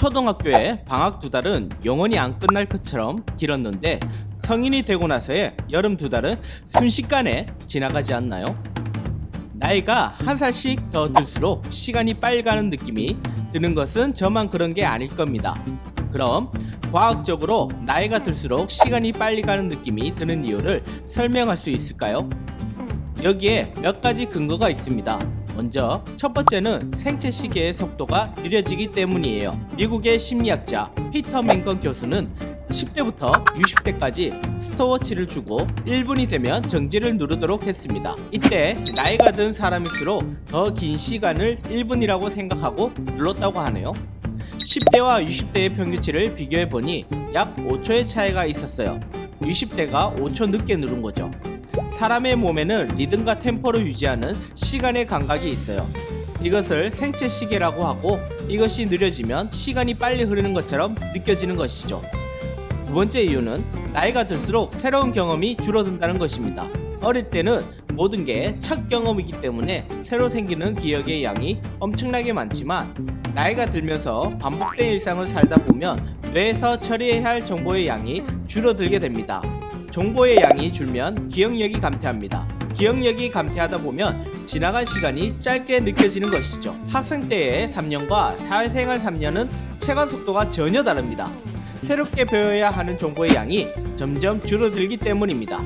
초등학교의 방학 2달은 영원히 안 끝날 것처럼 길었는데 성인이 되고 나서의 여름 2달은 순식간에 지나가지 않나요? 나이가 한 살씩 더 들수록 시간이 빨리 가는 느낌이 드는 것은 저만 그런 게 아닐 겁니다. 그럼 과학적으로 나이가 들수록 시간이 빨리 가는 느낌이 드는 이유를 설명할 수 있을까요? 여기에 몇 가지 근거가 있습니다. 먼저 첫 번째는 생체 시계의 속도가 느려지기 때문이에요. 미국의 심리학자 피터 맨건 교수는 10대부터 60대까지 스톱워치를 주고 1분이 되면 정지를 누르도록 했습니다. 이때 나이가 든 사람일수록 더 긴 시간을 1분이라고 생각하고 눌렀다고 하네요. 10대와 60대의 평균치를 비교해보니 약 5초의 차이가 있었어요. 60대가 5초 늦게 누른 거죠. 사람의 몸에는 리듬과 템포를 유지하는 시간의 감각이 있어요. 이것을 생체 시계라고 하고 이것이 느려지면 시간이 빨리 흐르는 것처럼 느껴지는 것이죠. 두 번째 이유는 나이가 들수록 새로운 경험이 줄어든다는 것입니다. 어릴 때는 모든 게 첫 경험이기 때문에 새로 생기는 기억의 양이 엄청나게 많지만 나이가 들면서 반복된 일상을 살다 보면 뇌에서 처리해야 할 정보의 양이 줄어들게 됩니다. 정보의 양이 줄면 기억력이 감퇴합니다. 기억력이 감퇴하다 보면 지나간 시간이 짧게 느껴지는 것이죠. 학생 때의 3년과 사회생활 3년은 체감 속도가 전혀 다릅니다. 새롭게 배워야 하는 정보의 양이 점점 줄어들기 때문입니다.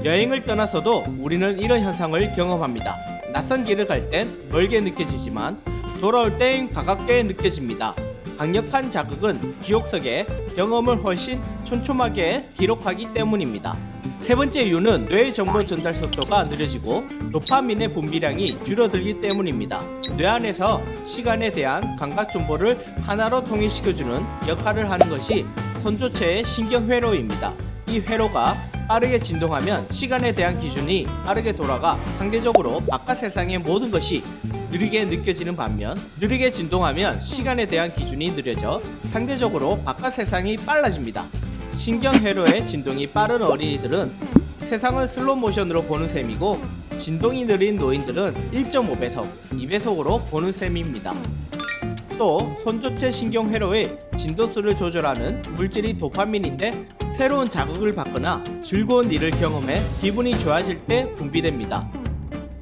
여행을 떠나서도 우리는 이런 현상을 경험합니다. 낯선 길을 갈 땐 멀게 느껴지지만 돌아올 땐 가깝게 느껴집니다. 강력한 자극은 기억 속에 경험을 훨씬 촘촘하게 기록하기 때문입니다. 세 번째 이유는 뇌의 정보 전달 속도가 느려지고 도파민의 분비량이 줄어들기 때문입니다. 뇌 안에서 시간에 대한 감각 정보를 하나로 통일시켜주는 역할을 하는 것이 선조체의 신경회로입니다. 이 회로가 빠르게 진동하면 시간에 대한 기준이 빠르게 돌아가 상대적으로 바깥 세상의 모든 것이 느리게 느껴지는 반면 느리게 진동하면 시간에 대한 기준이 느려져 상대적으로 바깥 세상이 빨라집니다. 신경회로의 진동이 빠른 어린이들은 세상을 슬로우 모션으로 보는 셈이고 진동이 느린 노인들은 1.5배속, 2배속으로 보는 셈입니다. 또 손조체 신경회로의 진도수를 조절하는 물질이 도파민인데 새로운 자극을 받거나 즐거운 일을 경험해 기분이 좋아질 때 분비됩니다.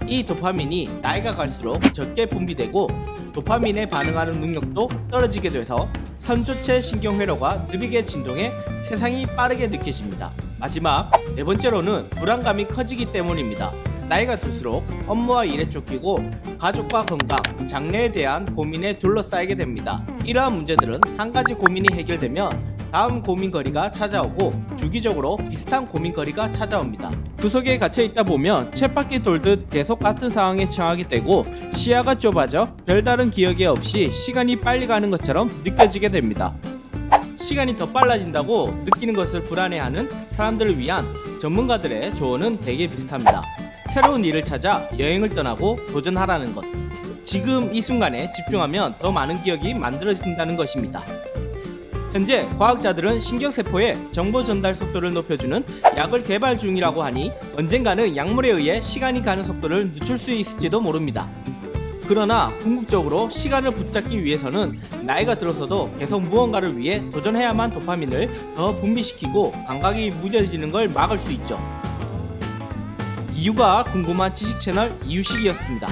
이 도파민이 나이가 갈수록 적게 분비되고 도파민에 반응하는 능력도 떨어지게 돼서 선조체 신경회로가 느리게 진동해 세상이 빠르게 느껴집니다. 마지막 네 번째로는 불안감이 커지기 때문입니다. 나이가 들수록 업무와 일에 쫓기고 가족과 건강, 장래에 대한 고민에 둘러싸이게 됩니다. 이러한 문제들은 한 가지 고민이 해결되면 다음 고민거리가 찾아오고 주기적으로 비슷한 고민거리가 찾아옵니다. 구석에 갇혀 있다 보면 쳇바퀴 돌듯 계속 같은 상황에 처하게 되고 시야가 좁아져 별다른 기억이 없이 시간이 빨리 가는 것처럼 느껴지게 됩니다. 시간이 더 빨라진다고 느끼는 것을 불안해하는 사람들을 위한 전문가들의 조언은 되게 비슷합니다. 새로운 일을 찾아 여행을 떠나고 도전하라는 것. 지금 이 순간에 집중하면 더 많은 기억이 만들어진다는 것입니다. 현재 과학자들은 신경세포의 정보 전달 속도를 높여주는 약을 개발 중이라고 하니 언젠가는 약물에 의해 시간이 가는 속도를 늦출 수 있을지도 모릅니다. 그러나 궁극적으로 시간을 붙잡기 위해서는 나이가 들어서도 계속 무언가를 위해 도전해야만 도파민을 더 분비시키고 감각이 무뎌지는 걸 막을 수 있죠. 이유가 궁금한 지식 채널 이유식이었습니다.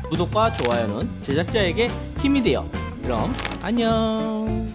구독과 좋아요는 제작자에게 힘이 돼요. 그럼 안녕.